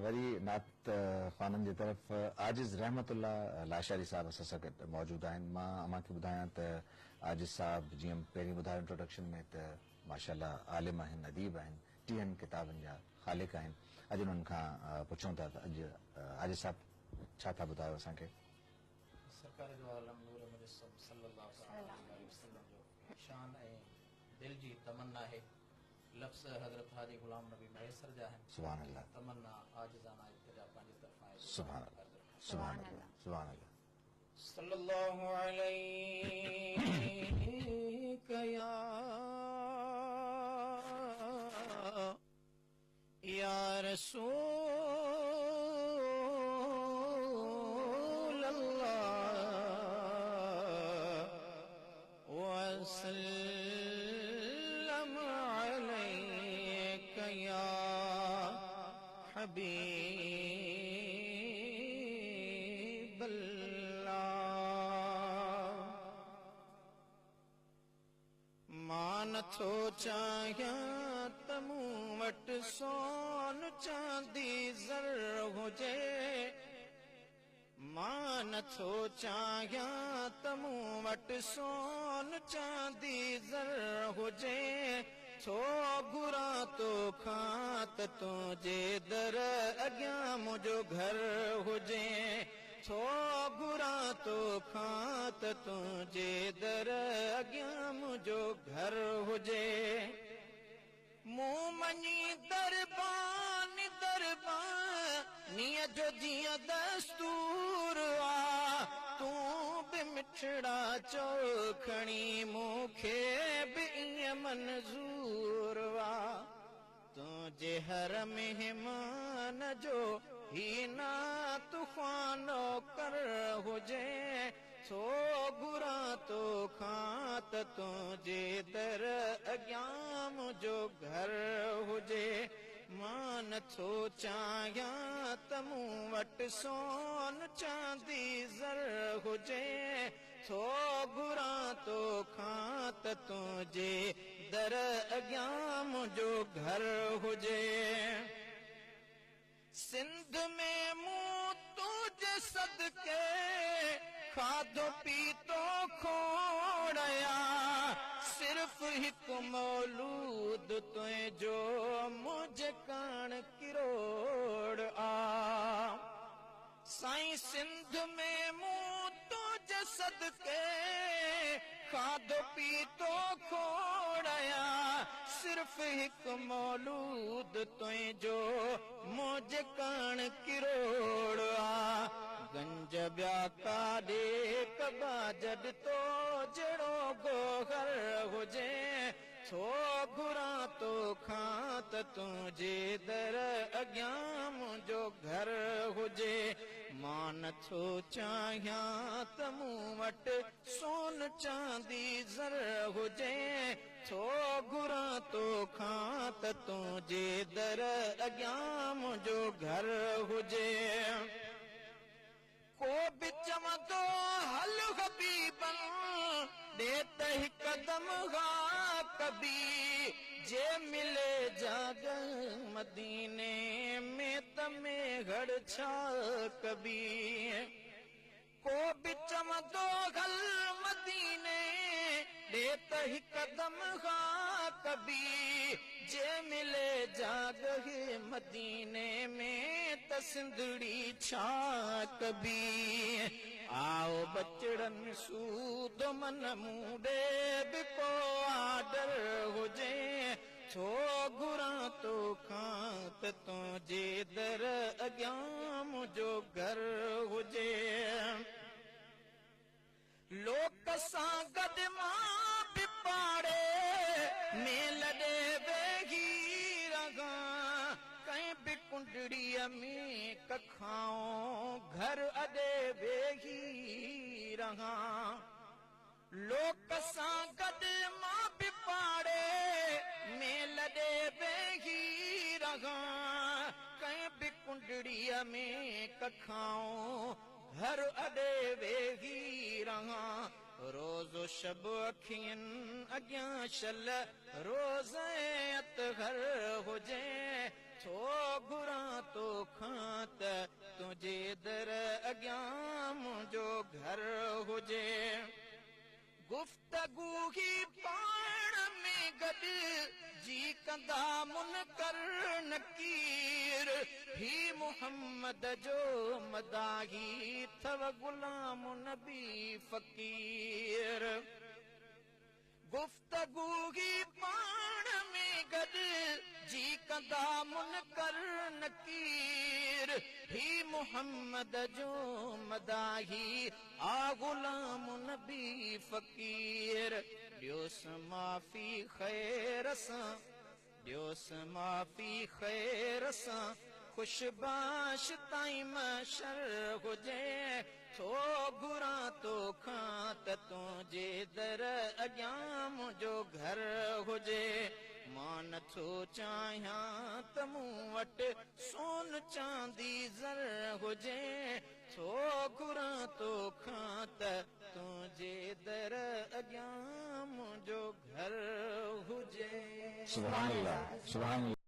वरी नात ख़ाननि जी तरफ़ आजिज़ रहमतुल्लाह लाशारी साहब असां सां गॾु मौजूद आहिनि। मां अमांखे ॿुधायां त आजिज़ साहब जीअं पहिरीं ॿुधायो इंट्रोडक्शन में त माशाअल्लाह आलिम आहिनि, अदीब आहिनि, 30 किताबनि जा ख़ालिक़ आहिनि। अॼु उन्हनि खां पुछूं था त अॼु आजिज़ साहब छा था ॿुधायो असांखे? सरकार जो आलम नूर मुजस्सम सल्लल्लाहु अलैहि वसल्लम जो शान ऐं दिल जी तमन्ना है। लफ्ज़ हज़रत हाजी गुलाम नबी मैसर जा आहिनि। सुभान अल्लाह। तमन्ना आजिज़ाना इब्तिदा पंहिंजी तरफ़ां आहे। सुभान अल्लाह, सुभान अल्लाह, सुभान अल्लाह। सल्लल्लाहु अलैहि या रसूल अल्लाह वसल्लम अलैका या हबीब अल्लाह। मां नथो चाहियां त मूं वटि सोन चांदी ज़र हुजे, मां नथो चाहियां त मूं वटि सोन चांदी ज़र हुजे। थो घुरां तोखां त तुंहिंजे दर अॻियां मुंहिंजो घर हुजे। थो घुरां तोखां त तुंहिंजे दर अॻियां मुंहिंजो घर हुजे। मूं मञी दरबानी दरबानीअ जो जीअं दस्तूर आ, तूं बि मिठड़ा चो खणी मूंखे बि ईअं मंज़ूर आ। तुंहिंजे हर महिमान जो ही नात ख़्वानो कर हुजे। थो घुरां तोखां त तुंहिंजे दर अॻियां मुंहिंजो घर हुजे। मां नथो चाहियां त मूं वटि सोन चांदी ज़र हुजे। थो घुरां तोखां त तुंहिंजे दर अॻियां मुंहिंजो घर हुजे। सिंध में मूं तुंहिंजे सदके खाधो पीतो खोड़या, सिर्फ़ हिकु मौलूद तुंहिंजो मुंहिंजे कान किरोड़ आ। साईं सिंध में मूं तुंहिंजे सदके खाधो पीतो खोड़या, सिर्फ़ हिकु मौलूद तुंहिंजो मुंहिंजे कान किरोड़ आ। गंज ॿिया काॾे कबा जॾ तो जहिड़ो गोहर हुजे। थो घुरां तोखां त तुंहिंजे दर अॻियां मुंहिंजो घर हुजे। मां नथो चाहियां त मूं वटि सोन चांदी ज़र हुजे। थो घुरां तोखां त तुंहिंजे दर अॻियां मुंहिंजो घर हुजे। को बि चवंदो हल हबीबन ॾे त हिकदम हा कबी, जे मिले जाग मदीने में त मेघड़ छा कबी। को बि चवंदो हल मदीने ॾे त हिकदम हा कबी, जे मिले जाग मदीने में त सिंधड़ी छा कबी। आओ बचड़नि सूद मन मूंडे बि को आडर हुजे। छो घुरां तोखां त तुंहिंजे दर अॻियां मुंहिंजो घर हुजे। लोक सां गॾु मां बि पाड़े मेल ॾे वेही रहां, कंहिं बि कुंडड़ीअ में कखाऊं घर अॾे वेही रहां। लोक सां गॾु मां बि पाड़े मेल ॾे वेही रहां, कंहिं बि कुंडड़ीअ में कखाऊं घर अॾे वेही रहां। रोज़ो शब अखियुनि अॻियां शल रोज़ अतहर हुजे। छो घुरां तो खां त तुंहिंजे दर अॻियां मुंहिंजो घर हुजे। गुफ़्तगू ही पाण में गॾु जी कंदा मुनकर नकीर, ही मुहम्मद जो मदाही थव गुलाम नबी फ़कीर। गुफ़्तगू ही पाण में गॾु जी कंदा मुनकर नकीर, ही मुहम्मद जो मदाही आ गुलाम नबी फ़कीर। ॾियोसि माफ़ी ख़ैर सां, ॾियोसि माफ़ी ख़ैर सां, खुशबाश ताईं मशर हुजे। थो घुरां तोखां त तुंहिंजे दर अॻियां मुंहिंजो घर हुजे। मां नथो चाहियां त मूं वटि सोन चांदी ज़र हुजे। थो घुरां तोखां त तुंहिंजे दर अॻियां मुंहिंजो घर हुजे। सुभान अल्लाह, सुभान अल्लाह।